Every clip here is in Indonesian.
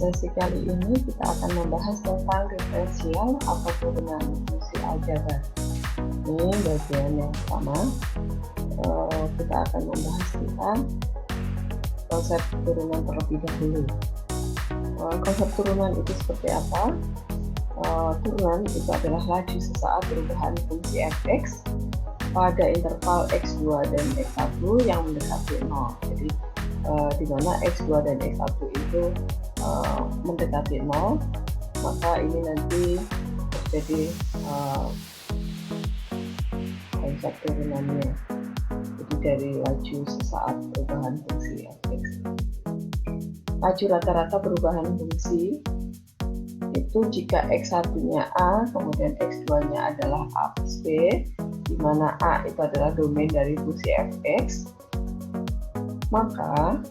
sesi kali ini kita akan membahas tentang diferensial atau turunan fungsi aljabar. Ini bagian yang pertama. Kita akan membahas tentang konsep turunan terlebih dahulu. Konsep turunan itu seperti apa? Turunan itu adalah laju sesaat perubahan fungsi fx pada interval x2 dan x1 yang mendekati 0. Jadi di mana x2 dan x1 itu mendekati 0, maka ini nanti terjadi konsep turunannya. Jadi dari laju sesaat perubahan fungsi fx. Laju rata-rata perubahan fungsi itu jika x1-nya A, kemudian x2-nya adalah A plus B, di mana A itu adalah domain dari fungsi fx, maka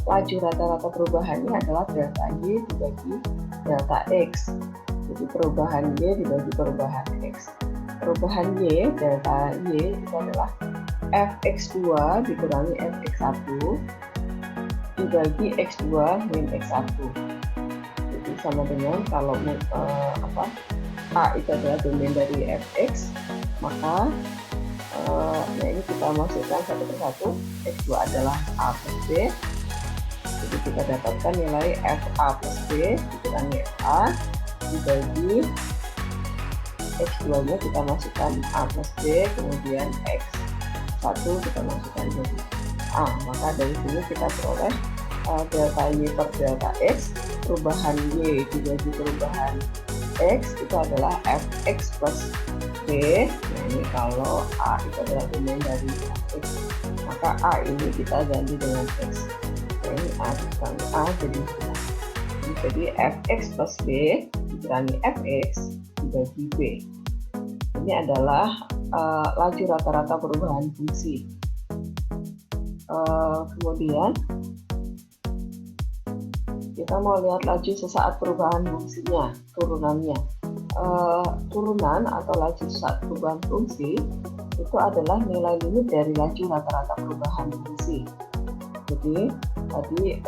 laju rata-rata perubahannya adalah delta y dibagi delta x. Jadi perubahan y dibagi perubahan x. Perubahan y, delta y itu adalah fx2 dikurangi fx1 dibagi x2 min x1. Jadi sama dengan kalau A itu adalah domain dari fx, maka ini kita masukkan satu persatu. X2 adalah A plus B, jadi kita dapatkan nilai FA plus B dikurangi FA dibagi X2 nya kita masukkan A plus B, kemudian X1 kita masukkan jadi A. Maka dari sini kita peroleh delta Y per delta X, perubahan Y dibagi perubahan X itu adalah Fx plus B. Nah, ini kalau A itu adalah domain dari X, maka A ini kita ganti dengan X. Nah, ini A dikurangi A jadi Fx plus B dikurangi Fx dibagi B. Ini adalah laju rata-rata perubahan fungsi. Kemudian kita mau lihat laju sesaat perubahan fungsinya, turunannya. Turunan atau laju sesaat perubahan fungsi itu adalah nilai limit dari laju rata-rata perubahan fungsi. Jadi tadi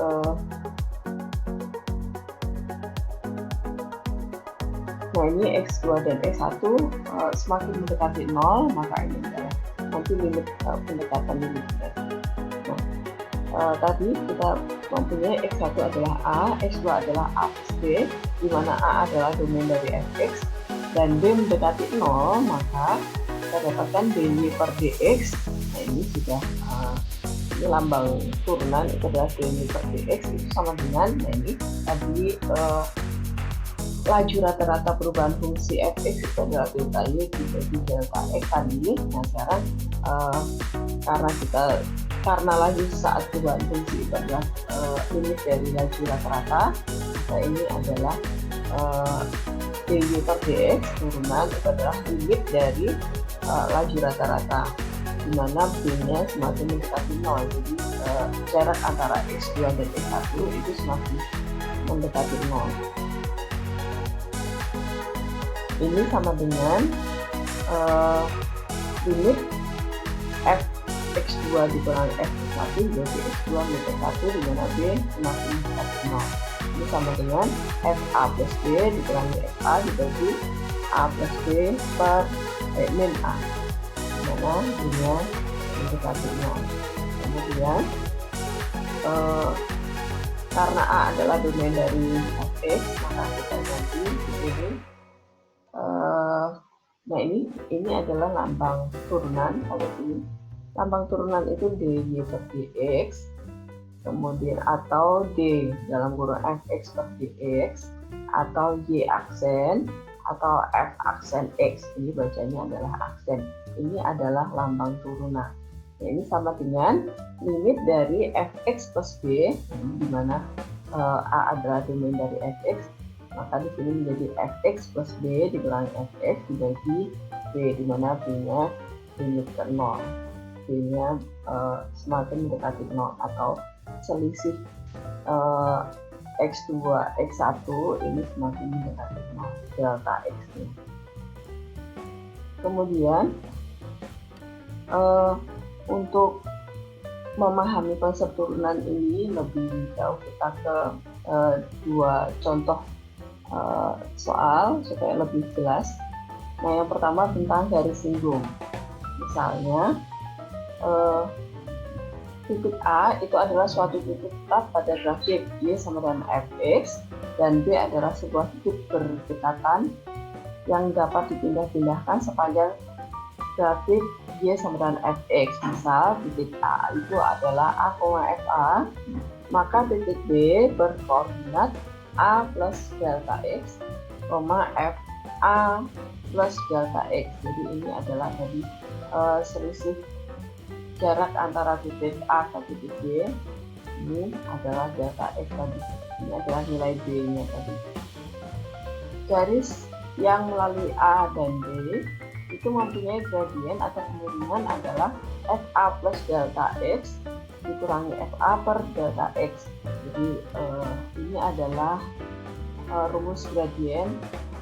nah ini x2 dan x1 semakin mendekati 0, maka ini adalah nanti limit pendekatan limit. Tadi kita mempunyai x1 adalah A, x2 adalah A plus B, di mana A adalah domain dari fx dan B mendekati 0, maka kita dapatkan dy per dx. Nah ini sudah ini lambang turunan itu adalah dy per dx itu sama dengan, nah ini tadi laju rata-rata perubahan fungsi fx itu adalah delta y dibagi delta x tadi. Nah sekarang karena laju saat perubahan fungsi itu adalah limit dari laju rata-rata, maka ini adalah dy per dx turunan itu adalah limit dari laju rata-rata, di mana b-nya semakin mendekati 0. Jadi jarak antara x2 dan x1 itu semakin mendekati 0. Ini sama dengan limit fx2 dikurangi fx1 jadi x2 min x1 di mana b semakin mendekati 0. Ini sama dengan fa plus b dikurangi fa dibagi a plus b per min a, di mana b-nya mendekati 0. Kemudian karena a adalah domain dari fx, maka kita ganti di sini. Nah ini adalah lambang turunan. Kalau ini lambang turunan itu dy per dx, kemudian atau d dalam kurung fx per dx, atau y aksen, atau f aksen x. Ini bacanya adalah aksen. Ini adalah lambang turunan. Nah, ini sama dengan limit dari fx plus b, di mana a adalah domain dari fx, maka di sini menjadi fx plus b dikurangi fx dibagi b, di mana b-nya limit ke 0. B-nya semakin mendekati 0 atau selisih x2 x1 ini semakin mendekati 0 delta x-nya. Kemudian untuk memahami konsep turunan ini lebih jauh, kita ke dua contoh soal supaya lebih jelas. Nah, yang pertama tentang garis singgung. Misalnya, titik A itu adalah suatu titik tetap pada grafik Y sama dengan Fx, dan B adalah sebuah titik berdekatan yang dapat dipindah-pindahkan sepanjang grafik Y sama dengan Fx. Misal, titik A itu adalah A, FA, maka titik B berkoordinat A plus delta X, FA plus delta X. Jadi ini adalah tadi selisih jarak antara titik A ke titik B. Ini adalah delta X tadi. Ini adalah nilai B-nya tadi. Garis yang melalui A dan B itu mempunyai gradien atau kemiringan adalah FA plus delta X dikurangi FA per delta X. Jadi ini adalah rumus gradien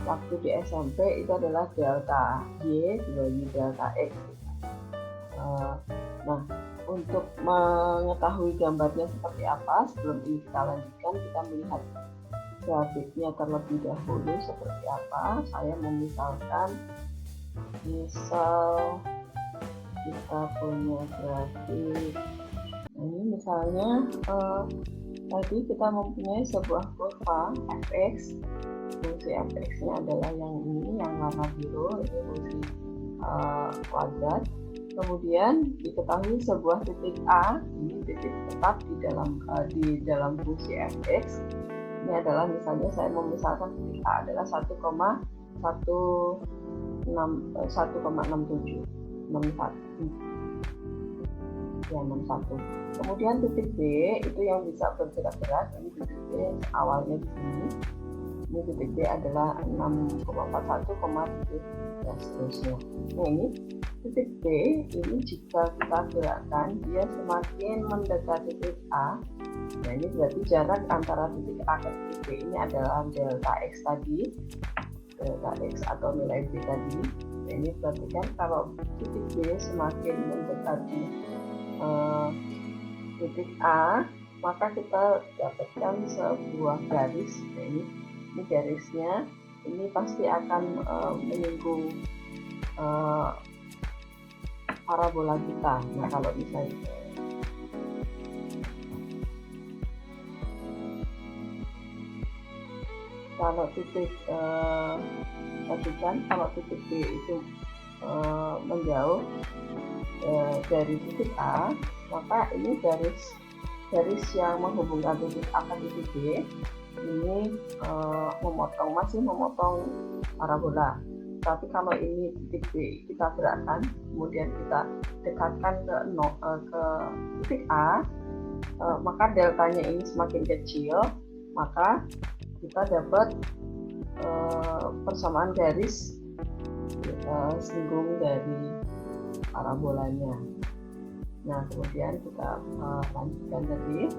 waktu di SMP itu adalah delta Y dibagi delta X. Nah, untuk mengetahui gambarnya seperti apa, sebelum ini kita lanjutkan, kita melihat grafiknya terlebih dahulu seperti apa. Saya memisalkan, misal kita punya grafik. Nah, ini misalnya tadi kita mempunyai sebuah kurva fx. Fungsi fx-nya adalah yang ini, yang warna biru, ini fungsi kuadrat. Kemudian diketahui sebuah titik A, ini titik tetap di dalam fungsi fx. Ini adalah misalnya saya memisalkan titik A adalah 1,6761. Kemudian titik B itu yang bisa bergerak-gerak. Ini titik B awalnya di sini. Ini titik B adalah 6,41,7 dan seterusnya. Nah, ini titik B ini jika kita gerakkan dia semakin mendekati titik A. Nah, ini berarti jarak antara titik A ke titik B ini adalah delta X tadi, delta X atau nilai B tadi. Nah, ini berarti kan kalau titik B semakin mendekati titik A, maka kita dapatkan sebuah garis. Nah, ini garisnya ini pasti akan menyinggung parabola kita. Nah, kalau misalnya kalau titik kalau titik B itu menjauh dari titik A, maka ini garis yang menghubungkan titik A ke titik B ini masih memotong parabola. Tapi kalau ini titik B kita gerakkan, kemudian kita dekatkan ke titik A, maka deltanya ini semakin kecil, maka kita dapat persamaan garis singgung dari parabolanya. Nah, kemudian kita lanjutkan tadi.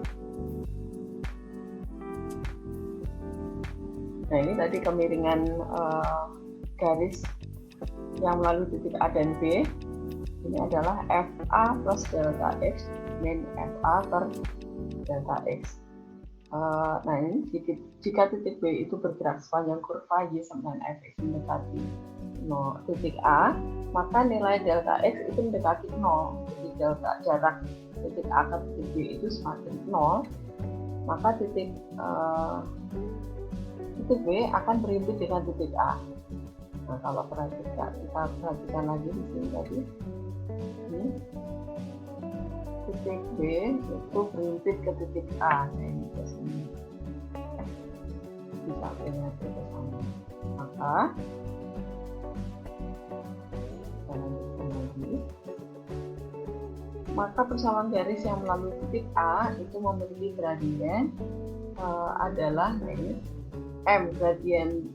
Nah, ini tadi kemiringan garis yang melalui titik A dan B. Ini adalah FA plus delta X min FA per delta X. Nah, ini jika titik B itu bergerak sepanjang kurva Y sama dengan Fx mendekati titik A, maka nilai delta X itu mendekati 0. Jadi jarak titik A ke titik B itu semakin 0, maka titik B akan berimpit dengan titik A. Nah, kalau kita perhatikan lagi di sini tadi, ini titik B itu berimpit ke titik A. Nah, ini ke sini bisa lihat ke sana. Maka kita lanjutkan lagi. Maka persamaan garis yang melalui titik A itu memiliki gradien adalah ini M, gradien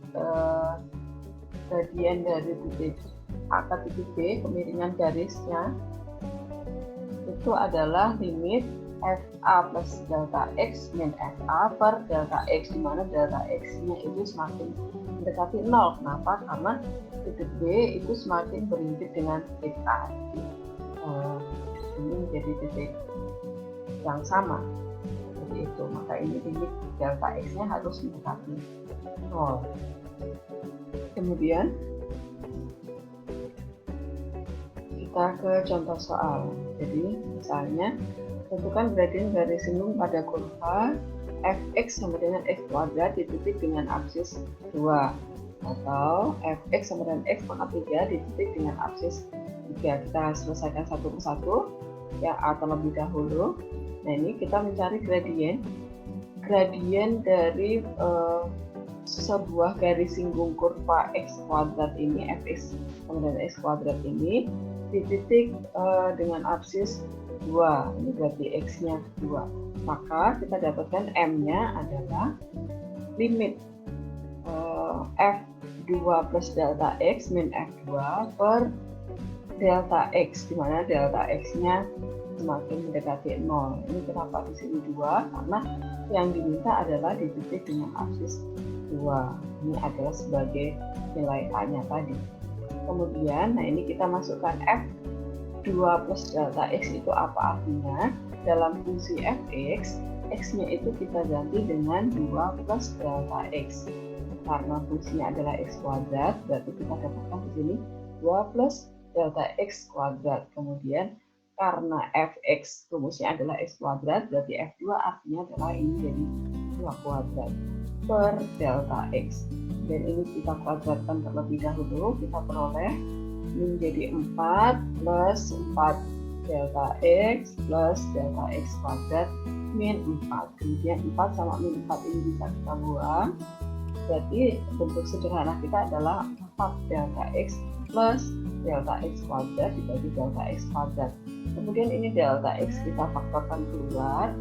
dari titik A ke titik B, kemiringan garisnya itu adalah limit FA plus delta X min FA per delta X, di mana delta X-nya itu semakin mendekati 0. Kenapa? Karena titik B itu semakin berimpit dengan titik A. Ini menjadi titik yang sama seperti itu, maka ini limit delta x nya harus mendekati 0. Kemudian kita ke contoh soal. Jadi misalnya tentukan gradien garis singgung pada kurva fx sama dengan x kuadrat di titik dengan apsis 2, atau fx sama dengan x pangkat 3 di titik dengan apsis 3. Kita selesaikan satu persatu ya, A terlebih dahulu. Nah, ini kita mencari gradien dari sebuah garis singgung kurva x kuadrat ini, fx sama dengan x kuadrat ini di titik dengan apsis 2. Ini berarti x-nya 2. Maka kita dapatkan m-nya adalah limit f2 plus delta x min f2 per delta x, di mana delta x-nya semakin mendekati 0. Ini kenapa di sini 2? Karena yang diminta adalah di titik dengan apsis 2. Ini adalah sebagai nilai A-nya tadi. Kemudian, nah ini kita masukkan f2 plus delta x itu apa artinya? Dalam fungsi fx, x-nya itu kita ganti dengan 2 plus delta x. Karena fungsinya adalah x kuadrat, berarti kita dapatkan di sini 2 plus delta x kuadrat. Kemudian karena fx rumusnya adalah x kuadrat, berarti f2 artinya adalah ini jadi 2 kuadrat per delta x. Dan ini kita kuadratkan terlebih dahulu, kita peroleh menjadi 4 plus 4 delta x plus delta x kuadrat min 4. Kemudian 4 sama min 4 ini bisa kita buang. Berarti bentuk sederhana kita adalah 4 delta x plus delta x kuadrat dibagi delta x kuadrat. Kemudian ini delta x kita faktorkan keluar,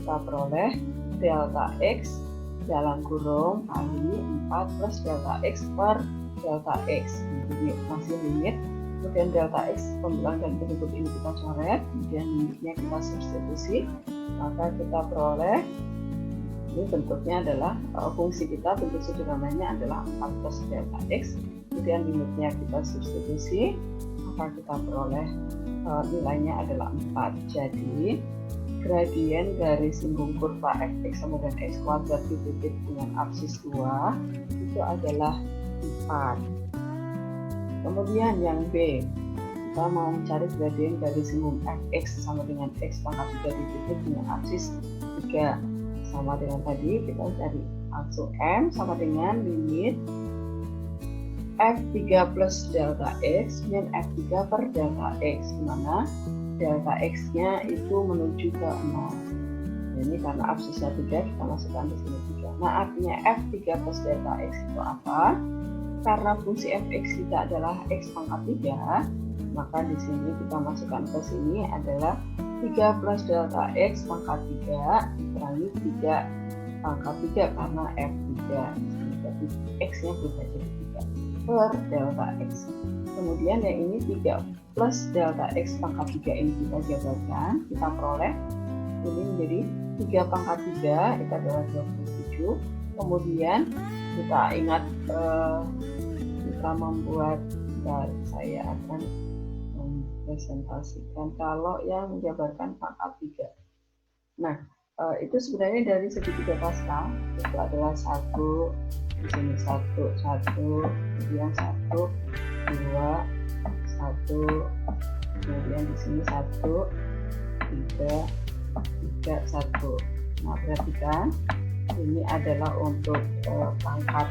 kita peroleh delta x dalam kurung kali 4 plus delta x per delta x. Jadi masih limit. Kemudian delta x pembelang dan penutup ini kita coret, kemudian limitnya kita substitusi, maka kita peroleh ini bentuknya adalah fungsi kita, bentuk sederhananya adalah 4 plus delta x, kemudian limitnya kita substitusi, maka kita peroleh nilainya adalah 4. Jadi gradien garis singgung kurva fx sama dengan x kuadrat di titik dengan apsis 2 itu adalah 4. Kemudian yang B, kita mau mencari gradien garis singgung fx sama dengan x pangkat 3 di titik dengan apsis 3. Sama dengan tadi, kita cari langsung m sama dengan limit f3 plus delta x min f3 per delta x, di mana delta x-nya itu menuju ke 0. Ini karena absisnya 3, kita masukkan di sini 3. Nah, artinya f3 plus delta x itu apa? Karena fungsi fx kita adalah x pangkat 3, maka di sini kita masukkan ke sini adalah 3 plus delta x pangkat 3 dikurangi 3 pangkat 3 karena f3. Jadi x-nya berubah jadi 3 per delta x. Kemudian yang ini 3 plus delta x pangkat 3 ini kita jabarkan, kita peroleh ini menjadi 3 pangkat 3 itu adalah 27. Kemudian kita ingat kita membuat, saya akan mempresentasikan kalau yang menjabarkan pangkat 3. Nah, itu sebenarnya dari segitiga Pascal itu adalah 1, di sini 1, kemudian 1, 2, 1, kemudian di sini 1, 3, 1. Nah, perhatikan ini adalah untuk pangkat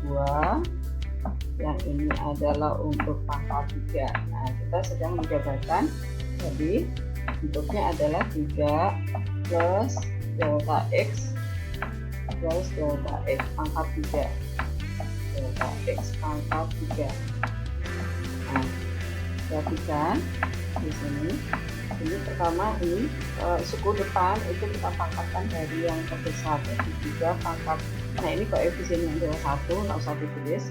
2, yang ini adalah untuk pangkat 3. Nah, kita sedang menjabarkan, jadi bentuknya adalah 3 plus delta x plus delta x pangkat 3, delta x pangkat 3. Nah, perhatikan di sini. Ini pertama ini suku depan itu kita pangkatkan dari yang terbesar, jadi 3 pangkat. Nah, ini koefisiennya adalah 1, nggak usah ditulis,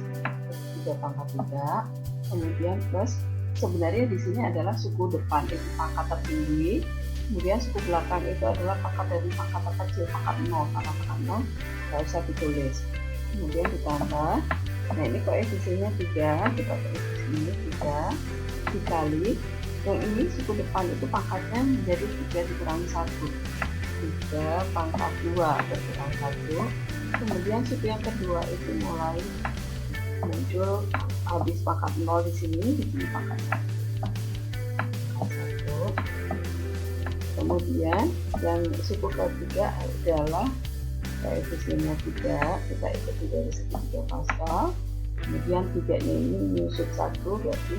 3 pangkat 3. Kemudian plus sebenarnya di sini adalah suku depan itu pangkat tertinggi. Kemudian suku belakang itu adalah pangkat dari pangkat terkecil, pangkat 0, karena pangkat 0 nggak usah ditulis. Kemudian ditambah, nah ini koefisiennya 3, kita tulis di sini 3 dikali Yang ini suku depan itu pangkatnya menjadi 3 dikurangi 1, 3 pangkat 2 berkurang 1. Kemudian suku yang kedua itu mulai muncul habis pangkat 0 di sini pangkat 1. Kemudian yang suku ketiga adalah koefisiennya 3, kita ikuti dari segi 3 Pascal. Kemudian 3-nya ini menyusut 1, berarti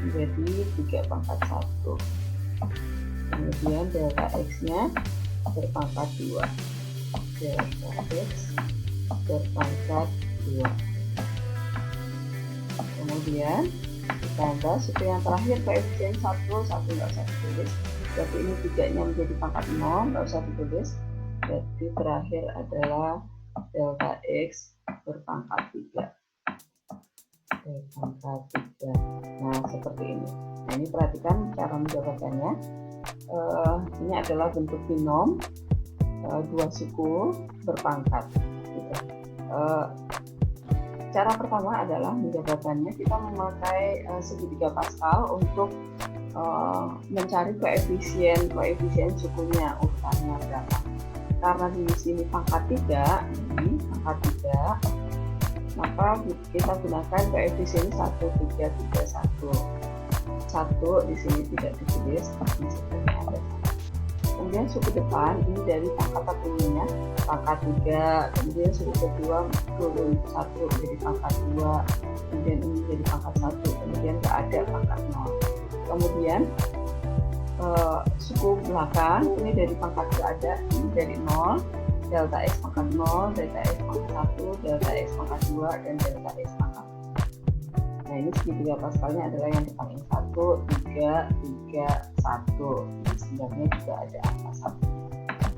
menjadi 3 pangkat 1. Kemudian delta X-nya berpangkat 2, delta X berpangkat 2. Kemudian ditambah suku yang terakhir koefisien 1 nggak usah ditulis, berarti ini 3-nya menjadi pangkat 0, nggak usah ditulis, berarti terakhir adalah delta X berpangkat 3. Berpangkat 3. Nah, seperti ini. Nah, ini perhatikan cara menjabarkannya. Ini adalah bentuk binom, dua suku berpangkat. Gitu. Cara pertama adalah menjabarkannya, kita memakai segitiga Pascal untuk mencari koefisien sukunya, urutannya berapa. Karena di sini pangkat 3, ini pangkat 3, maka kita gunakan koefisien 1, 3, 3, 1. 1 di sini tidak ditulis, tapi sebenarnya ada. Kemudian suku depan ini dari pangkat tertingginya pangkat 3, kemudian suku kedua turun 1 jadi pangkat 2, kemudian ini jadi pangkat 1, kemudian nggak ada pangkat 0. Kemudian suku belakang ini dari pangkat nggak ada, ini dari 0, delta X pangkat 0, delta X pangkat 1, delta X pangkat 2, dan delta X pangkat 1. Nah, ini segitiga Pascalnya adalah yang depan ini 1, 3, 3, 1. Ini sebenarnya juga ada angka 1.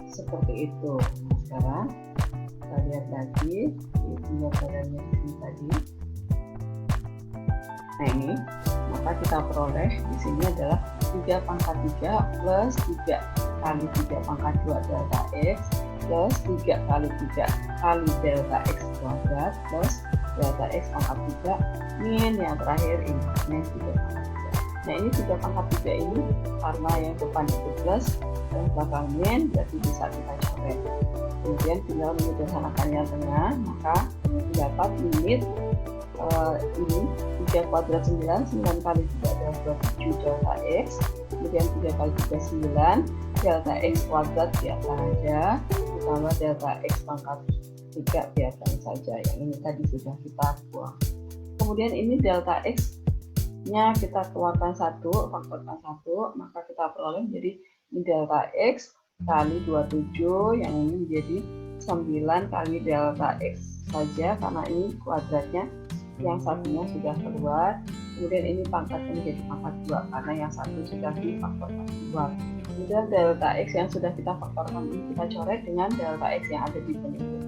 Seperti itu. Nah, sekarang kita lihat lagi di penjabarannya di sini tadi. Nah, ini maka kita peroleh di sini adalah 3 pangkat 3 plus 3 kali 3 pangkat 2 delta X plus 3 kali 3 kali delta X kuadrat plus delta X pangkat 3 min yang terakhir ini min 3 pangkat 3. Nah, ini 3 pangkat 3 ini karena yang depan itu plus dan belakang min, berarti bisa kita coret. Kemudian tinggal menyederhanakan yang tengah, maka dapat limit ini 3 kuadrat 9 kali 3 adalah 27 delta X, kemudian 3 kali 3 9, delta X kuadrat biarkan aja, ditambah delta X pangkat 3 biarkan saja, yang ini tadi sudah kita buang. Kemudian ini delta X nya kita keluarkan 1, faktorkan 1, maka kita peroleh menjadi ini delta X kali 27, yang ini menjadi 9 kali delta X saja karena ini kuadratnya, yang satunya sudah keluar. Kemudian ini pangkatnya menjadi pangkat 2 karena yang satu sudah difaktorkan keluar. Kemudian delta X yang sudah kita faktorkan ini kita coret dengan delta X yang ada di penyebut.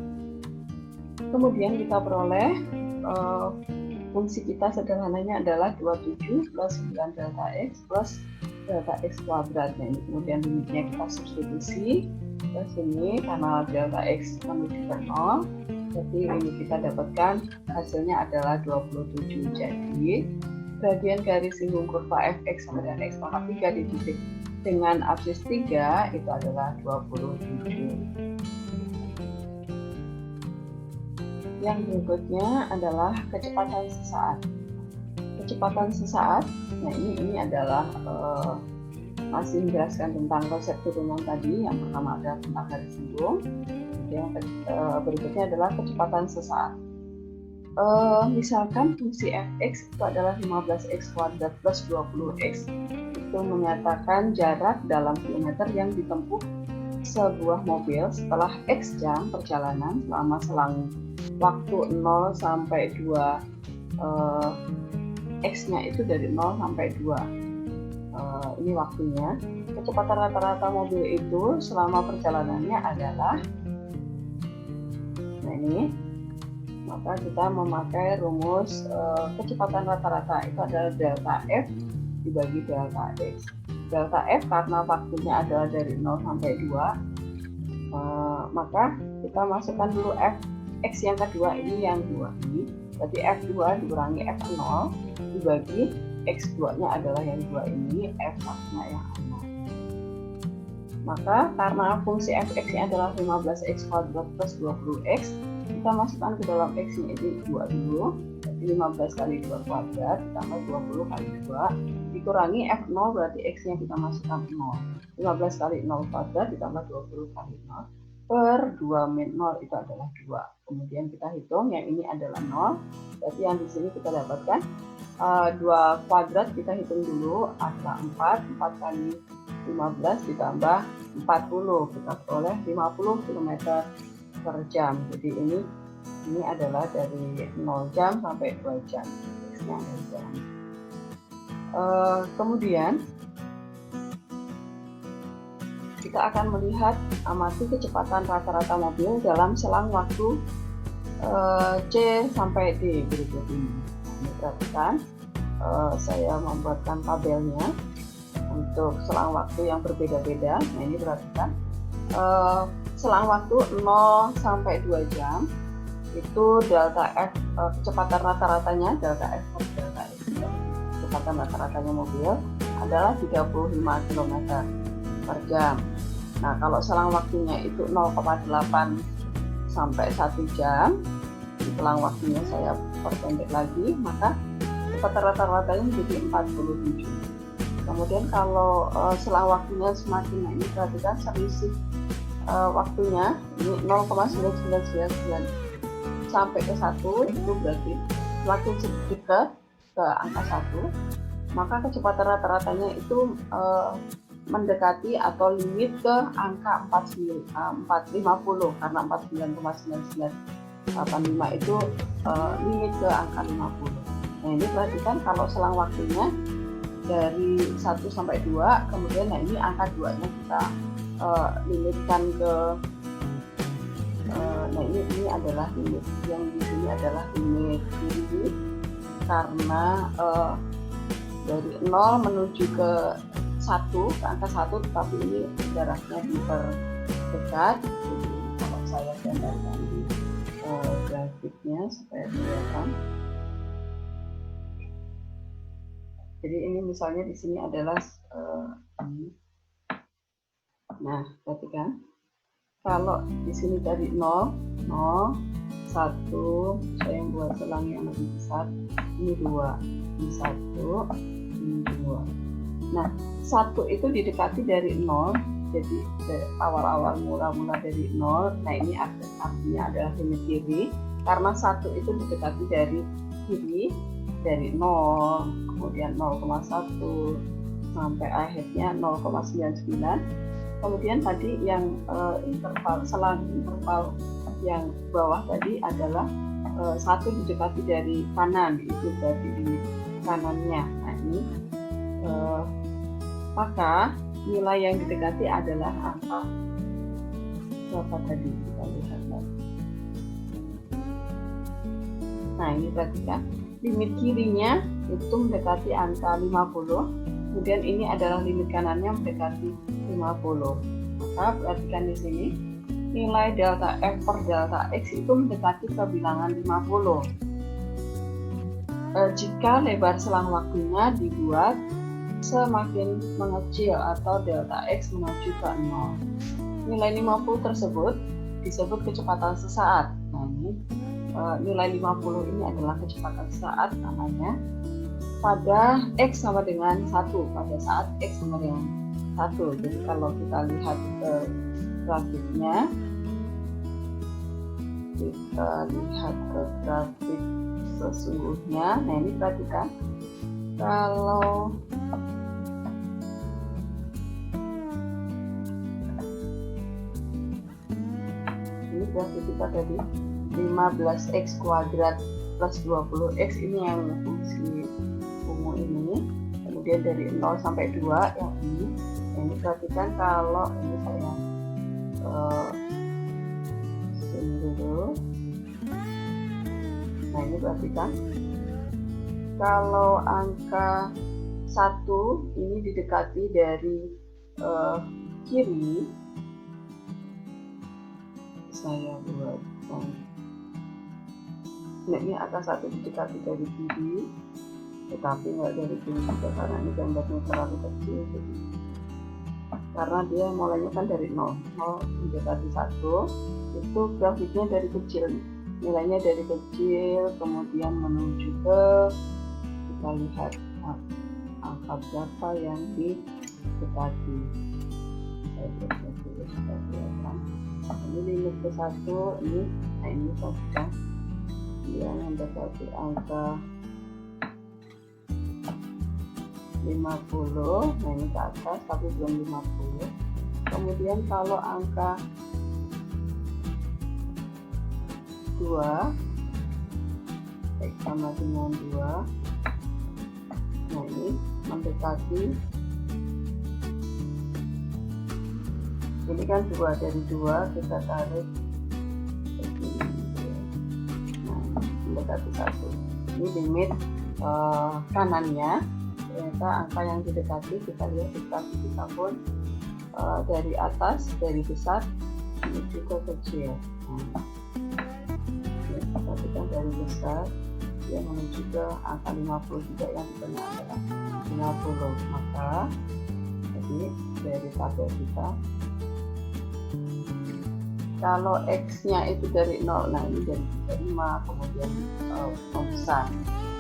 Kemudian kita peroleh fungsi kita sederhananya adalah 27 plus 9 delta X plus delta X kuadrat. Nah, ini kemudian limitnya kita substitusi ke sini karena delta X menuju ke 0. Jadi ini kita dapatkan hasilnya adalah 27. Jadi gradien garis singgung kurva fx sama dengan x pangkat 3 di titik dengan absis 3 itu adalah 27. Yang berikutnya adalah kecepatan sesaat. Kecepatan sesaat, nah ini adalah masih menjelaskan tentang konsep turunan tadi. Yang pertama adalah tentang garis singgung. Yang berikutnya adalah kecepatan sesaat. Misalkan fungsi fx itu adalah 15x kuadrat plus 20x, itu menyatakan jarak dalam kilometer yang ditempuh sebuah mobil setelah x jam perjalanan selama selang waktu 0 sampai 2, x-nya itu dari 0 sampai 2. Ini waktunya. Kecepatan rata-rata mobil itu selama perjalanannya adalah, nah ini, maka kita memakai rumus kecepatan rata-rata itu adalah delta F dibagi delta X. Delta F karena waktunya adalah dari 0 sampai 2, maka kita masukkan dulu X yang kedua ini yang 2 ini, berarti F2 dikurangi F0 dibagi X2 nya adalah yang 2 ini, F1 nya yang 6. Maka karena fungsi fx nya adalah 15x kuadrat plus 20x, kita masukkan ke dalam x nya itu 2 dulu. Jadi 15 kali 2 kuadrat ditambah 20 kali 2 dikurangi F0, berarti x nya kita masukkan 0. 15 kali 0 kuadrat ditambah 20 kali 0 per 2 min 0 itu adalah 2. Kemudian kita hitung, yang ini adalah 0, berarti yang di sini kita dapatkan 2 kuadrat, kita hitung dulu adalah 4 kali 15 ditambah 40, kita peroleh 50 km per jam. Jadi ini adalah dari 0 jam sampai 2 jam. Kemudian kita akan melihat amati kecepatan rata-rata mobil dalam selang waktu C sampai D berikut ini. Ini perhatikan, saya membuatkan tabelnya untuk selang waktu yang berbeda-beda. Nah, ini perhatikan, selang waktu 0 sampai 2 jam itu delta F, kecepatan rata-ratanya, delta F per delta X, kecepatan rata-ratanya mobil adalah 35 km per jam. Nah, kalau selang waktunya itu 0,8 sampai 1 jam, selang waktunya saya perpendek lagi, maka kecepatan rata-ratanya menjadi 47. Kemudian kalau selang waktunya semakin naik, ini perhatikan selisih waktunya ini 0,9999 sampai ke 1, itu berarti semakin dekat ke angka 1, maka kecepatan rata-ratanya itu mendekati atau limit ke angka 450, karena 49,9985 itu limit ke angka 50. Nah, ini perhatikan kalau selang waktunya dari 1 sampai 2, kemudian nah ini angka 2 nya kita limitkan ke nah ini adalah limit, yang di sini adalah limit kiri, karena dari 0 menuju ke 1, ke angka 1, tetapi ini jaraknya diperdekat. Jadi kalau saya gambarkan di grafiknya supaya kelihatan. Jadi ini misalnya di sini adalah ini. Nah, perhatikan. Kalau di sini tadi 0, 0, 1, saya buat selang yang lebih besar. Ini 2, ini 1, ini 2. Nah, 1 itu didekati dari 0, jadi awal-awal mula-mula dari 0. Nah, ini artinya adalah limit kiri, karena 1 itu didekati dari kiri, dari 0, kemudian 0,1 sampai akhirnya 0,99. Kemudian tadi yang selang interval yang bawah tadi adalah 1 didekati dari kanan, itu berarti di kanannya. Nah, ini maka nilai yang didekati adalah angka berapa tadi, kita lihat lagi. Nah, ini perhatikan, limit kirinya itu mendekati angka 50, kemudian ini adalah limit kanannya mendekati 50. Maka perhatikan di sini, nilai delta F per delta X itu mendekati ke bilangan 50. Jika lebar selang waktunya dibuat semakin mengecil atau delta X menuju ke 0. Nilai 50 tersebut disebut kecepatan sesaat. Nah, ini nilai 50 ini adalah kecepatan sesaat namanya pada X sama dengan 1, pada saat X sama dengan 1. Jadi kalau kita lihat ke grafiknya, kita lihat ke grafik sesungguhnya. Nah, ini perhatikan, kalau ini grafik kita tadi 15x kuadrat plus 20x, ini yang fungsi ungu ini, kemudian dari 0 sampai 2 yang ini. Ini perhatikan, kalau ini saya sini dulu. Nah, ini perhatikan, kalau angka 1 ini didekati dari kiri, saya buat nah, ini angka 1 didekati dari kiri, tetapi nggak dari sini juga karena ini gambarnya terlalu kecil. Jadi, karena dia mulainya kan dari 0 mendekati 1, itu grafiknya dari kecil, nilainya dari kecil, kemudian menuju ke, kita lihat angka berapa yang didekati. Ini limit ke 1, ini saja dia mendekati angka 50, nah ini ke atas tapi belum 50. Kemudian kalau angka 2 X sama dengan 2, nah ini mendekati, ini kan 2, dari 2 kita tarik mendekati 1. Ini limit kanannya, ternyata angka yang didekati, kita lihat di grafik kita pun dari atas, dari besar menuju ke kecil. Tapi kan dari besar dia menuju ke angka 50 juga, yang benar adalah 50. Maka jadi dari tabel kita, kalau X-nya itu dari 0, nah ini dari 5, kemudian besar.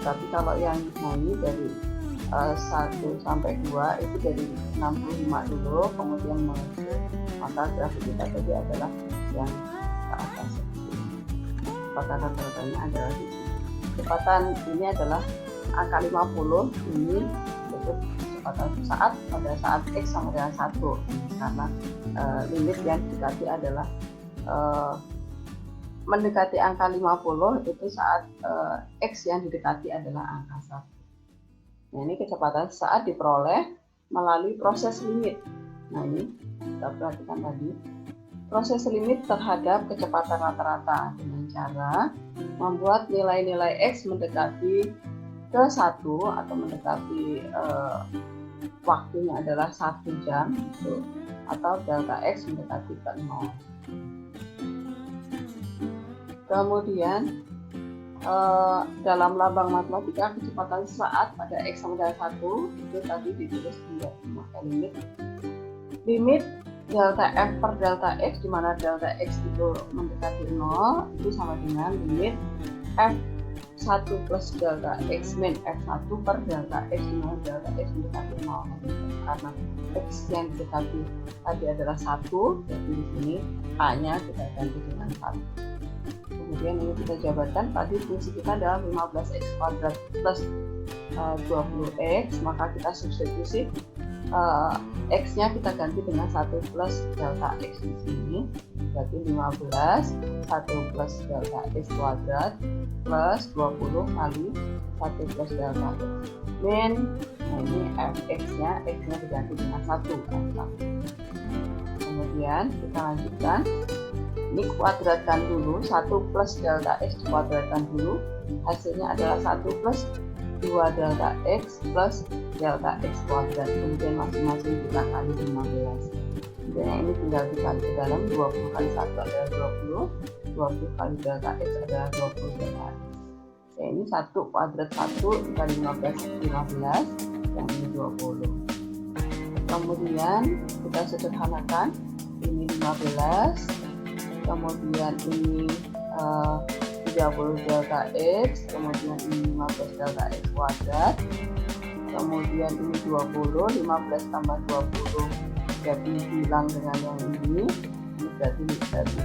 Tapi kalau yang ini dari 1 sampai 2 itu dari 65 dulu, kemudian menuju, maka grafik kita tadi adalah yang ke atas. Kecepatan rata-ratanya adalah di sini. Kecepatan ini adalah angka 50, ini disebut kecepatan saat pada saat X sama dengan 1, karena limit yang didekati adalah mendekati angka 50 itu saat X yang didekati adalah angka 1. Nah, ini kecepatan saat diperoleh melalui proses limit. Nah, ini kita perhatikan tadi, proses limit terhadap kecepatan rata-rata dengan cara membuat nilai-nilai X mendekati ke 1 atau mendekati waktunya adalah 1 jam gitu, atau delta X mendekati ke 0. Kemudian dalam lambang matematika kecepatan saat pada X sama dengan 1 itu tadi ditulis memakai limit delta F per delta X, di mana delta X itu mendekati 0 itu sama dengan limit F1 plus delta X min F1 per delta X, di mana delta X mendekati 0. Karena X yang didekati tadi adalah 1, jadi di sini A-nya kita ganti dengan 1. Kemudian ini kita jabarkan, tadi fungsi kita adalah 15x kuadrat plus 20x, maka kita substitusi x-nya kita ganti dengan 1 plus delta x di sini, berarti 15 1 plus delta x kuadrat plus 20 kali 1 plus delta x min, nah ini fx-nya, x-nya diganti dengan 1. Kemudian kita lanjutkan, ini kuadratkan dulu, 1 plus delta x dikuadratkan dulu, hasilnya adalah 1 plus 2 delta x plus delta x kuadrat, kemudian masing-masing kita kali 15. Kemudian ini tinggal dikali ke dalam, 20 kali 1 adalah 20, 20 kali delta x adalah 20 delta x. Ya, ini 1 kuadrat 1 kali 15, yang ini 20. Kemudian kita sederhanakan, ini 15, kemudian ini 30 delta x, kemudian ini 15 delta x kuadrat, kemudian ini 20, 15 tambah 20 jadi hilang dengan yang ini berarti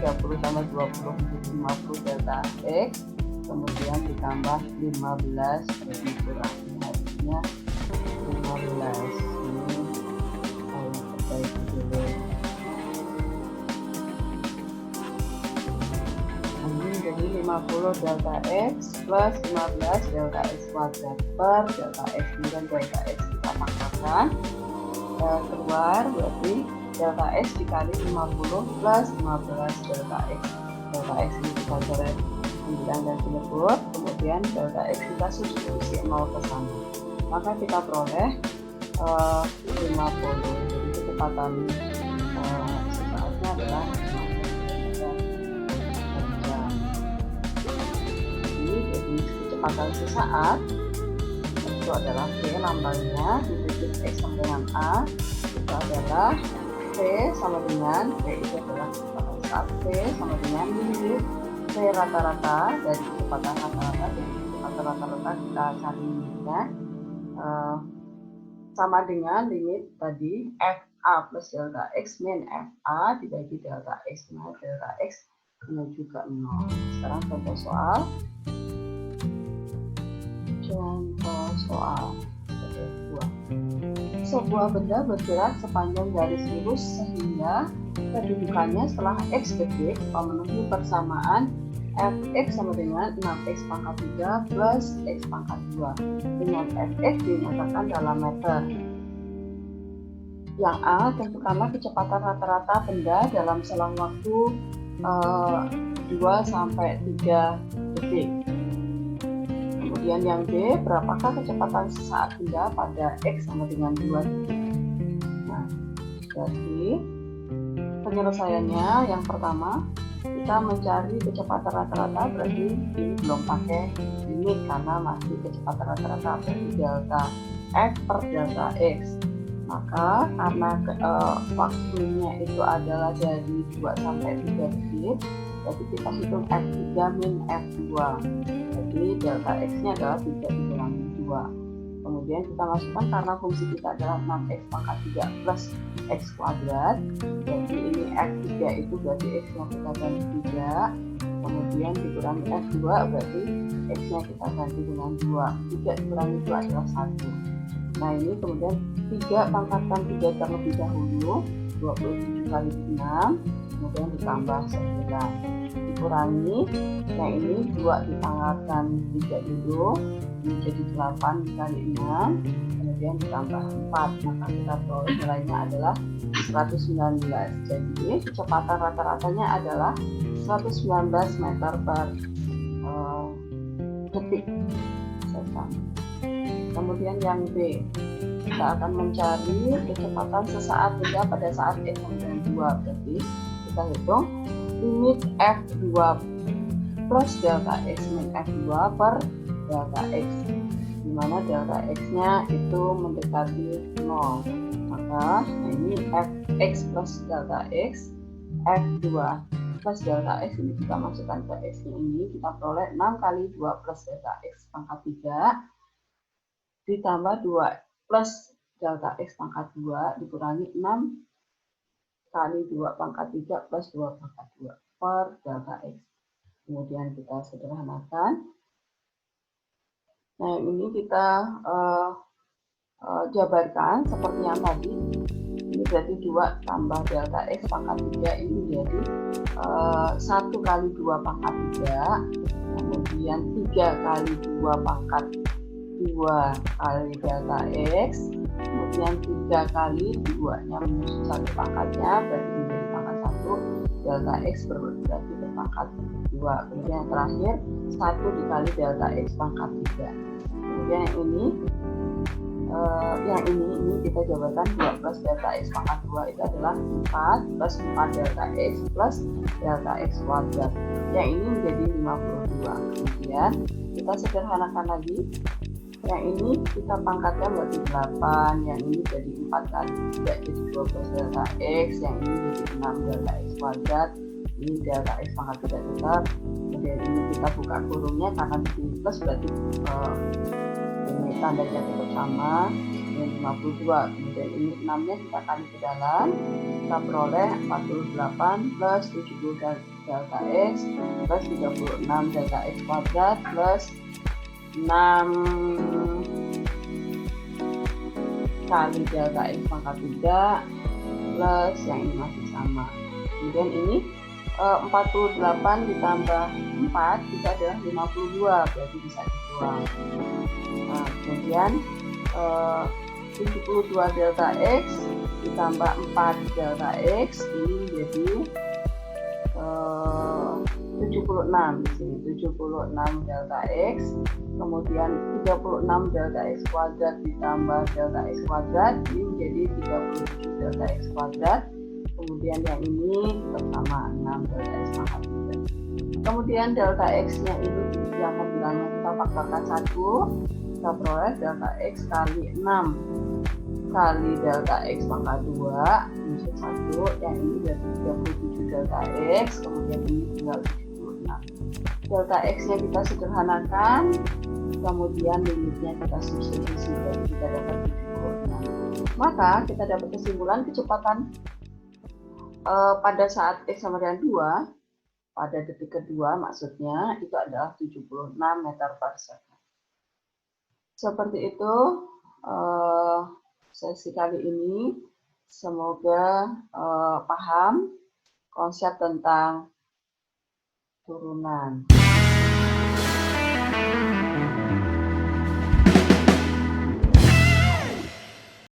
30 tambah 20 menjadi 50 delta x, kemudian ditambah 15 jadi kurang, hasilnya 15. Ini saya perbaiki dulu. Jadi 50 delta x plus 15 delta x kuadrat per delta x, kemudian delta x kita pangkatkan, keluar berarti delta x dikali 50 plus 15 delta x. Delta x ini kita coret 9 dan dilebur, kemudian delta x kita substitusi 0 ke sana, maka kita peroleh 50. Jadi kecepatan sesaatnya adalah 50 km/jam. Jadi kecepatan sesaat adalah V lambangnya, titik X sama dengan A itu adalah V sama dengan V itu adalah kecepatan saat V sama dengan limit V rata-rata dari kecepatan rata-rata, jadi kecepatan rata-rata kita cari limitnya sama dengan limit tadi FA plus delta X min FA dibagi delta X, nah delta X menuju ke 0. Sekarang contoh soal. Sebuah benda bergerak sepanjang garis lurus sehingga kedudukannya setelah X detik memenuhi persamaan Fx sama dengan 6x pangkat 3 plus x pangkat 2 dengan Fx dinyatakan dalam meter. Yang A, tentukanlah kecepatan rata-rata benda dalam selang waktu 2-3 detik. Kemudian yang B, berapakah kecepatan sesaat benda pada X sama dengan 2 detik. Nah, jadi penyelesaiannya yang pertama, kita mencari kecepatan rata-rata, berarti ini belum pakai limit karena masih kecepatan rata-rata, berarti delta F per delta X. Maka karena waktunya itu adalah dari 2-3 detik, berarti kita hitung F3 min F2. Jadi delta X-nya adalah 3 dikurangi 2. Kemudian kita masukkan karena fungsi kita adalah 6x pangkat 3 plus x kuadrat. Jadi ini F3 itu berarti X-nya kita ganti 3. Kemudian dikurangi F2 berarti X-nya kita ganti dengan 2. 3 dikurangi 2 adalah 1. Nah ini kemudian 3 pangkatkan 3 terlebih dahulu, 27 kali 6, kemudian ditambah 9. Dikurangi, nah ini 2 dipangkatkan 3 dulu, menjadi 8 dikali 6, kemudian ditambah 4, maka kita peroleh nilainya adalah 119. Jadi kecepatan rata-ratanya adalah 119 meter per detik. Kemudian yang B, kita akan mencari kecepatan sesaat benda pada saat X sama dengan 2, berarti kita hitung limit F2 plus delta X min F2 per delta X, dimana delta X-nya itu mendekati 0. Maka ini Fx plus delta X, F2 plus delta X ini kita masukkan ke X-nya ini, kita peroleh 6 kali 2 plus delta X pangkat 3 ditambah 2 plus delta X pangkat 2 dikurangi 6 kali 2 pangkat 3 plus 2 pangkat 2 per delta X. Kemudian kita sederhanakan. Nah ini kita jabarkan seperti yang tadi. Ini berarti 2 tambah delta X pangkat 3 ini menjadi 1 kali 2 pangkat 3. Kemudian 3 kali 2 pangkat 2 kali delta X. Kemudian 3 kali 2-nya menyusul 1 pangkatnya berarti menjadi pangkat 1, delta X berarti berpangkat 2. Kemudian yang terakhir 1 dikali delta X pangkat 3. Kemudian yang ini kita jabarkan 2 plus delta X pangkat 2 itu adalah 4 plus 4 delta X plus delta X kuadrat. Yang ini menjadi 52. Kemudian kita sederhanakan lagi. Yang ini kita pangkatnya berarti 8, yang ini jadi 4 kali 3 jadi 12 delta X, yang ini jadi 6 delta X kuadrat, ini delta X pangkat 3 tetap. Kemudian ini kita buka kurungnya karena di sini plus berarti ini tandanya tetap sama, ini 52. Kemudian ini 6 nya kita kali ke dalam, kita peroleh 48 plus 70 delta X plus 36 delta X kuadrat plus 6 kali delta X pangkat 3 plus yang ini masih sama. Kemudian ini 48 ditambah 4 itu adalah 52, berarti bisa dibuang. Nah, kemudian 72 delta X ditambah 4 delta X ini menjadi 76 di sini, 76 delta X, kemudian 36 delta X kuadrat ditambah delta X kuadrat ini menjadi 37 delta X kuadrat. Kemudian yang ini bersama 6 delta X pangkat 3. Kemudian delta X nya itu yang pembilangnya kita faktorkan 1, kita peroleh delta X kali 6 kali delta X pangkat 2 minus 1, yang ini berarti 37 delta X, kemudian ini tinggal 76. Delta X nya kita sederhanakan, kemudian limitnya kita substitusi, dan kita dapat 76. Maka kita dapat kesimpulan kecepatan pada saat X sama dengan 2, pada detik kedua maksudnya, itu adalah 76 meter per second. Seperti itu sesi kali ini. Semoga paham konsep tentang turunan.